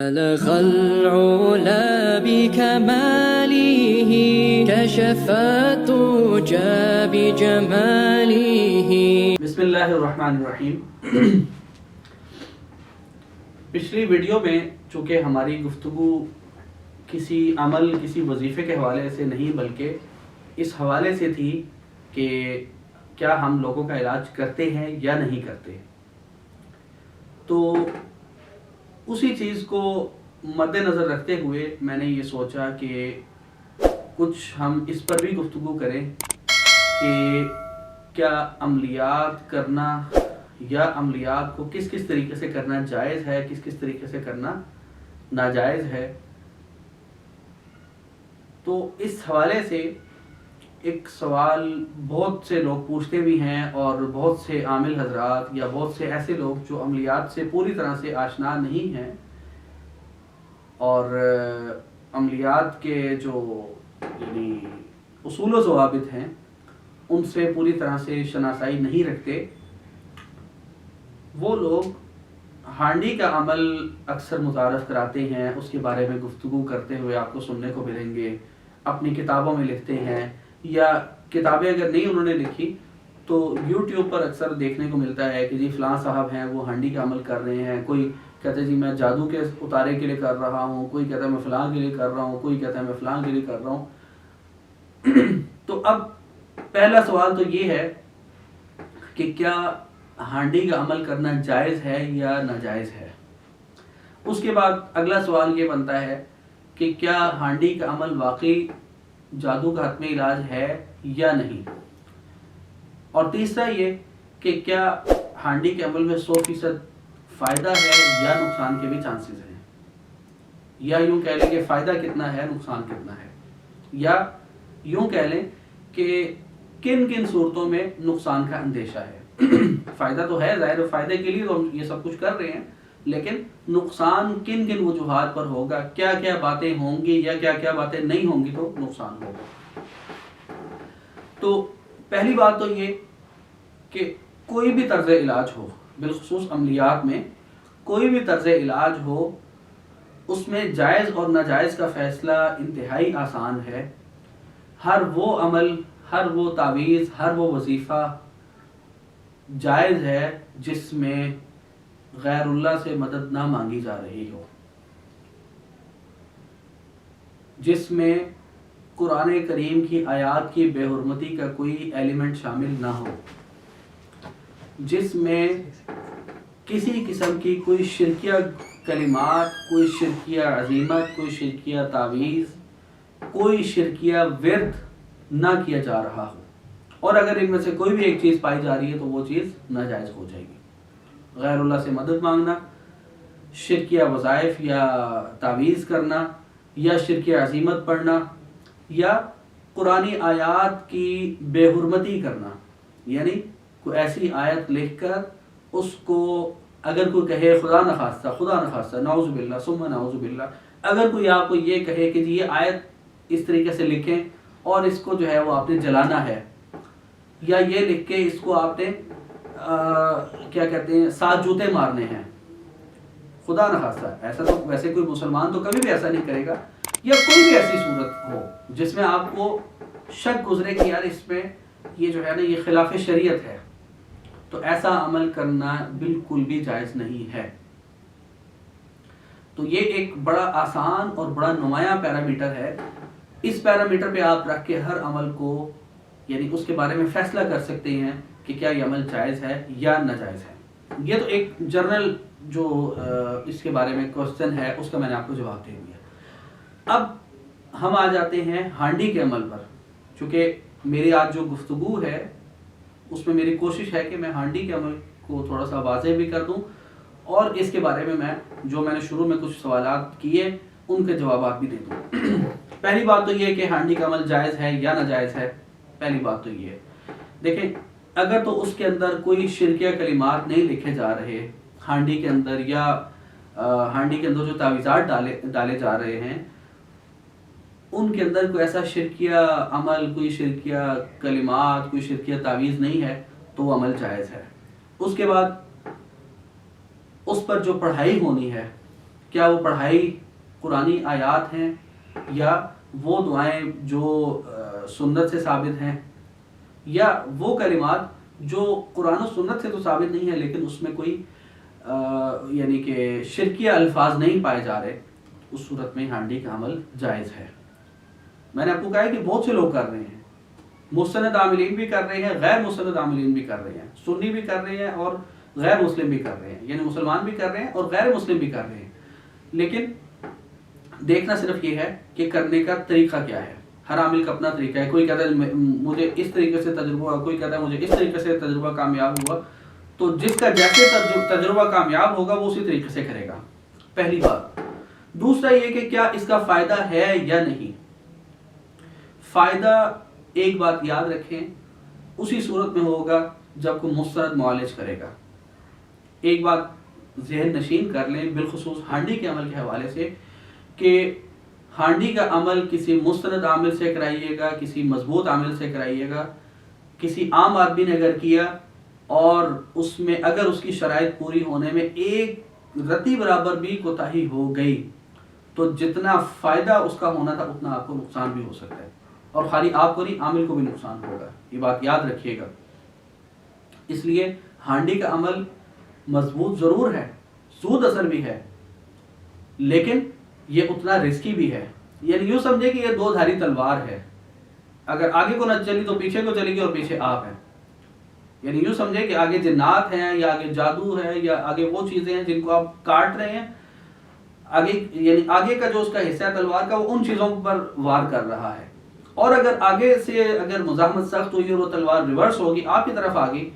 بلغ العلا بكماله كشف الدجى بجماله. بسم اللہ الرحمن الرحیم. پچھلی ویڈیو میں چونکہ ہماری گفتگو کسی عمل کسی وظیفے کے حوالے سے نہیں بلکہ اس حوالے سے تھی کہ کیا ہم لوگوں کا علاج کرتے ہیں یا نہیں کرتے، تو اسی چیز کو مد نظر رکھتے ہوئے میں نے یہ سوچا کہ کچھ ہم اس پر بھی گفتگو کریں کہ کیا عملیات کرنا یا عملیات کو کس کس طریقے سے کرنا جائز ہے، کس کس طریقے سے کرنا ناجائز ہے. تو اس حوالے سے ایک سوال بہت سے لوگ پوچھتے بھی ہیں، اور بہت سے عامل حضرات یا بہت سے ایسے لوگ جو عملیات سے پوری طرح سے آشنا نہیں ہیں اور عملیات کے جو یعنی اصول و ضوابط ہیں ان سے پوری طرح سے شناسائی نہیں رکھتے، وہ لوگ ہانڈی کا عمل اکثر متعارف کراتے ہیں، اس کے بارے میں گفتگو کرتے ہوئے آپ کو سننے کو ملیں گے، اپنی کتابوں میں لکھتے ہیں، یا کتابیں اگر نہیں انہوں نے لکھی تو یوٹیوب پر اکثر دیکھنے کو ملتا ہے کہ جی فلاں صاحب ہیں وہ ہانڈی کا عمل کر رہے ہیں. کوئی کہتے ہیں جی میں جادو کے اتارے کے لیے کر رہا ہوں، کوئی کہتا ہے میں فلاں کے لیے کر رہا ہوں، کوئی کہتا ہے میں فلاں کے لیے کر رہا ہوں. تو اب پہلا سوال تو یہ ہے کہ کیا ہانڈی کا عمل کرنا جائز ہے یا ناجائز ہے. اس کے بعد اگلا سوال یہ بنتا ہے کہ کیا ہانڈی کا عمل واقعی جادو کا حتمی علاج ہے یا نہیں. اور تیسرا یہ کہ کیا ہانڈی کے عمل میں 100% فائدہ ہے یا نقصان کے بھی چانسز ہیں، یا یوں کہہ لیں کہ فائدہ کتنا ہے نقصان کتنا ہے، یا یوں کہہ لیں کہ کن کن صورتوں میں نقصان کا اندیشہ ہے. فائدہ تو ہے، ظاہر فائدے کے لیے تو ہم یہ سب کچھ کر رہے ہیں، لیکن نقصان کن کن وجوہات پر ہوگا، کیا کیا باتیں ہوں گی یا کیا کیا باتیں نہیں ہوں گی تو نقصان ہوگا. تو پہلی بات تو یہ کہ کوئی بھی طرز علاج ہو، بالخصوص عملیات میں کوئی بھی طرز علاج ہو، اس میں جائز اور ناجائز کا فیصلہ انتہائی آسان ہے. ہر وہ عمل، ہر وہ تعویذ، ہر وہ وظیفہ جائز ہے جس میں غیر اللہ سے مدد نہ مانگی جا رہی ہو، جس میں قرآن کریم کی آیات کی بے حرمتی کا کوئی ایلیمنٹ شامل نہ ہو، جس میں کسی قسم کی کوئی شرکیہ کلمات، کوئی شرکیہ عزیمت، کوئی شرکیہ تعویذ، کوئی شرکیہ ورد نہ کیا جا رہا ہو. اور اگر ان میں سے کوئی بھی ایک چیز پائی جا رہی ہے تو وہ چیز ناجائز ہو جائے گی. غیر اللہ سے مدد مانگنا، شرکیہ وظائف یا تعویذ کرنا، یا شرکیہ عزیمت پڑھنا، یا قرآنی آیات کی بے حرمتی کرنا، یعنی کوئی ایسی آیت لکھ کر اس کو اگر کوئی کہے خدا نخواستہ نعوذ باللہ ثم نعوذ باللہ، اگر کوئی آپ کو یہ کہے کہ جی یہ آیت اس طریقے سے لکھیں اور اس کو جو ہے وہ آپ نے جلانا ہے، یا یہ لکھ کے اس کو آپ نے کیا کہتے ہیں 7 جوتے مارنے ہیں، خدا نخواستہ ایسا تو ویسے کوئی مسلمان تو کبھی بھی ایسا نہیں کرے گا، یا کوئی بھی ایسی صورت ہو جس میں آپ کو شک گزرے کہ یار اس میں یہ جو ہے نا یہ خلاف شریعت ہے، تو ایسا عمل کرنا بالکل بھی جائز نہیں ہے. تو یہ ایک بڑا آسان اور بڑا نمایاں پیرامیٹر ہے. اس پیرامیٹر پہ آپ رکھ کے ہر عمل کو یعنی اس کے بارے میں فیصلہ کر سکتے ہیں کہ کیا یہ عمل جائز ہے یا ناجائز ہے. یہ تو ایک جنرل جو اس کے بارے میں کوسچن ہے اس کا میں نے آپ کو جواب دے دیا. اب ہم آ جاتے ہیں ہانڈی کے عمل پر. چونکہ میری آج جو گفتگو ہے اس میں میری کوشش ہے کہ میں ہانڈی کے عمل کو تھوڑا سا واضح بھی کر دوں، اور اس کے بارے میں جو میں نے شروع میں کچھ سوالات کیے ان کے جوابات بھی دے دوں. پہلی بات تو یہ کہ ہانڈی کا عمل جائز ہے یا ناجائز ہے. پہلی بات تو یہ ہے، دیکھیں اگر تو اس کے اندر کوئی شرکیہ کلمات نہیں لکھے جا رہے ہانڈی کے اندر، یا ہانڈی کے اندر جو تعویذات ڈالے جا رہے ہیں ان کے اندر کوئی ایسا شرکیہ عمل، کوئی شرکیہ کلمات، کوئی شرکیہ تعویذ نہیں ہے تو وہ عمل جائز ہے. اس کے بعد اس پر جو پڑھائی ہونی ہے کیا وہ پڑھائی قرآنی آیات ہیں یا وہ دعائیں جو سنت سے ثابت ہیں یا وہ کلمات جو قرآن و سنت سے تو ثابت نہیں ہے لیکن اس میں کوئی یعنی کہ شرکیہ الفاظ نہیں پائے جا رہے، اس صورت میں ہانڈی کا عمل جائز ہے۔ میں نے آپ کو کہا ہے کہ بہت سے لوگ کر رہے ہیں، مستند عاملین بھی کر رہے ہیں، غیر مستند عاملین بھی کر رہے ہیں، سنی بھی کر رہے ہیں اور غیر مسلم بھی کر رہے ہیں، یعنی مسلمان بھی کر رہے ہیں اور غیر مسلم بھی کر رہے ہیں، لیکن دیکھنا صرف یہ ہے کہ کرنے کا طریقہ کیا ہے۔ ہر عامل کا اپنا طریقہ ہے، کوئی کہتا ہے مجھے اس طریقے سے تجربہ ہوا، کوئی کہتا ہے مجھے اس طریقے سے تجربہ کامیاب ہوا، تو جس کا جیسے تجربہ کامیاب ہوگا وہ اسی طریقے سے کرے گا، پہلی بات۔ دوسرا یہ کہ کیا اس کا فائدہ ہے یا نہیں۔ فائدہ ایک بات یاد رکھیں، اسی صورت میں ہوگا جب کوئی مستند معالج کرے گا۔ ایک بات ذہن نشین کر لیں بالخصوص ہانڈی کے عمل کے حوالے سے کہ ہانڈی کا عمل کسی مستند عامل سے کرائیے گا، کسی مضبوط عامل سے کرائیے گا، کسی عام آدمی نے اگر کیا اور اس میں اگر اس کی شرائط پوری ہونے میں ایک رتی برابر بھی کوتاہی ہو گئی تو جتنا فائدہ اس کا ہونا تھا اتنا آپ کو نقصان بھی ہو سکتا ہے، اور خالی آپ کو نہیں عامل کو بھی نقصان ہوگا، یہ بات یاد رکھیے گا۔ اس لیے ہانڈی کا عمل مضبوط ضرور ہے، سود اثر بھی ہے، لیکن یہ اتنا رسکی بھی ہے، یعنی یوں سمجھے کہ یہ دو دھاری تلوار ہے، اگر آگے کو نہ چلی تو پیچھے کو چلے گی اور پیچھے آپ ہیں، یعنی یوں سمجھے کہ آگے جنات ہیں یا آگے جادو ہے یا آگے وہ چیزیں ہیں جن کو آپ کاٹ رہے ہیں، آگے یعنی آگے کا جو اس کا حصہ ہے تلوار کا وہ ان چیزوں پر وار کر رہا ہے، اور اگر آگے سے اگر مزاحمت سخت ہوئی اور وہ تلوار ریورس ہوگی آپ کی طرف آ گئی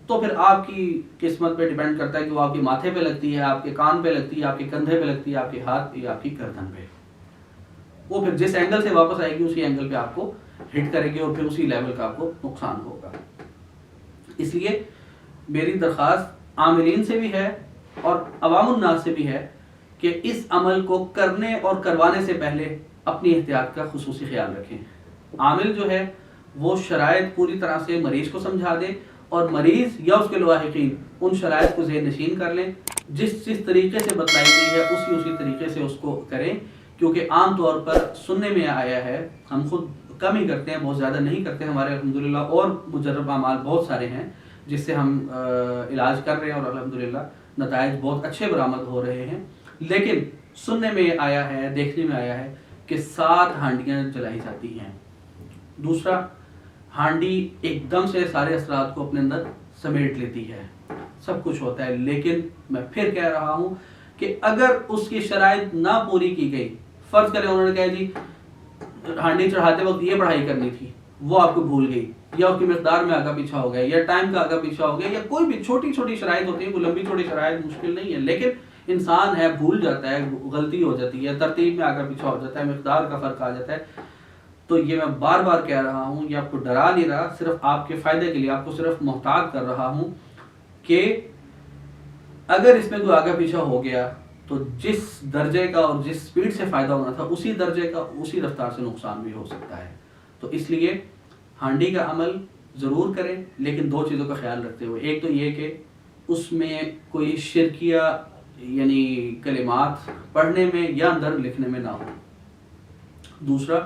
تو پھر آپ کی قسمت پہ ڈیپینڈ کرتا ہے کہ وہ آپ کے ماتھے پہ لگتی ہے، آپ کے کان پہ لگتی ہے، آپ کے کندھے پہ لگتی ہے، آپ کے ہاتھ پہ یا آپ کی گردن پہ، وہ پھر جس اینگل سے واپس آئے گی اسی اینگل پہ آپ کو ہٹ کرے گی اور پھر اسی لیول کا آپ کو نقصان ہوگا۔ اس لیے میری درخواست عاملین سے بھی ہے اور عوام الناس سے بھی ہے کہ اس عمل کو کرنے اور کروانے سے پہلے اپنی احتیاط کا خصوصی خیال رکھیں۔ عامل جو ہے وہ شرائط پوری طرح سے مریض کو سمجھا دے اور مریض یا اس کے لاحقین ان شرائط کو ذہن نشین کر لیں، جس طریقے سے بتلائی گئی ہے اسی طریقے سے اس کو کریں، کیونکہ عام طور پر سننے میں آیا ہے، ہم خود کم ہی کرتے ہیں، بہت زیادہ نہیں کرتے، ہمارے الحمدللہ اور مجرب اعمال بہت سارے ہیں جس سے ہم علاج کر رہے ہیں اور الحمدللہ نتائج بہت اچھے برآمد ہو رہے ہیں، لیکن سننے میں آیا ہے، دیکھنے میں آیا ہے کہ 7 ہانڈیاں جلائی جاتی ہیں۔ دوسرا، ہانڈی ایک دم سے سارے اثرات کو اپنے اندر سمیٹ لیتی ہے، سب کچھ ہوتا ہے، لیکن میں پھر کہہ رہا ہوں کہ اگر اس کی شرائط نہ پوری کی گئی، فرض کریں انہوں نے کہا جی ہانڈی چڑھاتے وقت یہ پڑھائی کرنی تھی، وہ آپ کو بھول گئی یا اس کی مقدار میں آگا پیچھا ہو گیا یا ٹائم کا آگا پیچھا ہو گیا یا کوئی بھی چھوٹی چھوٹی شرائط ہوتی ہے، کوئی لمبی چھوٹی شرائط مشکل نہیں ہے، لیکن انسان ہے بھول جاتا ہے، غلطی ہو جاتی ہے، ترتیب میں آگا پیچھا ہو جاتا ہے، مقدار کا فرق آ جاتا ہے، تو یہ میں بار بار کہہ رہا ہوں، یہ آپ کو ڈرا نہیں رہا، صرف آپ کے فائدے کے لیے آپ کو صرف محتاط کر رہا ہوں کہ اگر اس میں کوئی آگا پیچھا ہو گیا تو جس درجے کا اور جس سپیڈ سے فائدہ ہونا تھا اسی درجے کا اسی رفتار سے نقصان بھی ہو سکتا ہے۔ تو اس لیے ہانڈی کا عمل ضرور کریں، لیکن 2 چیزوں کا خیال رکھتے ہوئے، ایک تو یہ کہ اس میں کوئی شرکیہ یعنی کلمات پڑھنے میں یا اندر لکھنے میں نہ ہو، دوسرا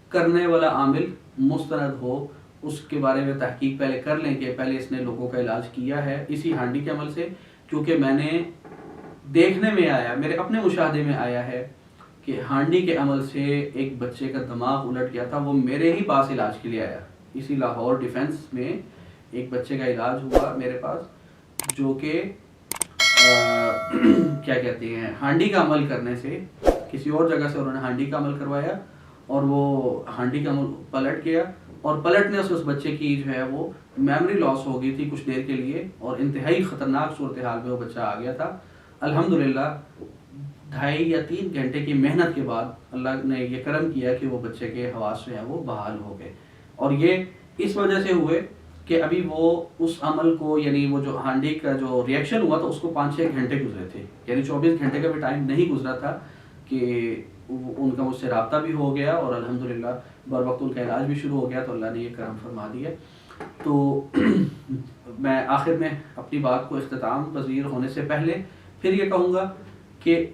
کرنے والا عامل مستند ہو، اس کے بارے میں تحقیق پہلے کر لیں کہ پہلے اس نے لوگوں کا علاج کیا ہے اسی ہانڈی کے عمل سے، کیونکہ میں نے دیکھنے میں آیا، میرے اپنے مشاہدے میں آیا ہے کہ ہانڈی کے عمل سے ایک بچے کا دماغ الٹ گیا تھا، وہ میرے ہی پاس علاج کے لیے آیا، اسی لاہور ڈیفنس میں ایک بچے کا علاج ہوا میرے پاس، جو کہ کیا کہتے ہیں ہانڈی کا عمل کرنے سے کسی اور جگہ سے انہوں نے ہانڈی کا عمل کروایا اور وہ ہانڈی کا عمل پلٹ گیا، اور پلٹنے سے اس بچے کی جو ہے وہ میموری لاس ہو گئی تھی کچھ دیر کے لیے، اور انتہائی خطرناک صورتحال میں وہ بچہ آ گیا تھا۔ الحمدللہ 2.5 یا 3 گھنٹے کی محنت کے بعد اللہ نے یہ کرم کیا کہ وہ بچے کے حواس جو ہیں وہ بحال ہو گئے، اور یہ اس وجہ سے ہوئے کہ ابھی وہ اس عمل کو یعنی وہ جو ہانڈی کا جو ریئیکشن ہوا تھا اس کو 5-6 گھنٹے گزرے تھے، یعنی 24 گھنٹے کا بھی ٹائم نہیں گزرا تھا کہ ان کا مجھ سے رابطہ بھی ہو گیا اور الحمدللہ بر وقت ان کا علاج بھی شروع ہو گیا، تو اللہ نے یہ کرم فرما دیا۔ تو میں آخر میں اپنی بات کو اختتام پذیر ہونے سے پہلے پھر یہ کہوں گا کہ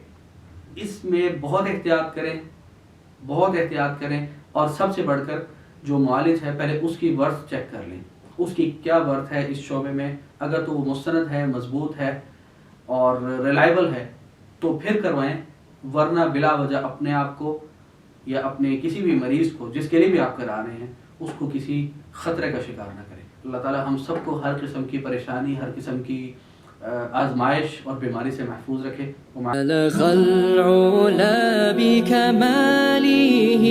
اس میں بہت احتیاط کریں، بہت احتیاط کریں، اور سب سے بڑھ کر جو معالج ہے پہلے اس کی ورث چیک کر لیں، اس کی کیا ورث ہے اس شعبے میں. اگر تو وہ مستند ہے، مضبوط ہے اور ریلائبل ہے تو پھر کروائیں، ورنہ بلا وجہ اپنے آپ کو یا اپنے کسی بھی مریض کو جس کے لیے بھی آپ کرا رہے ہیں اس کو کسی خطرے کا شکار نہ کریں. اللہ تعالیٰ ہم سب کو ہر قسم کی پریشانی، ہر قسم کی آزمائش اور بیماری سے محفوظ رکھے. بلغ العلا بكماله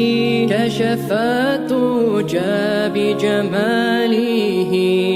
كشف الدجى بجماله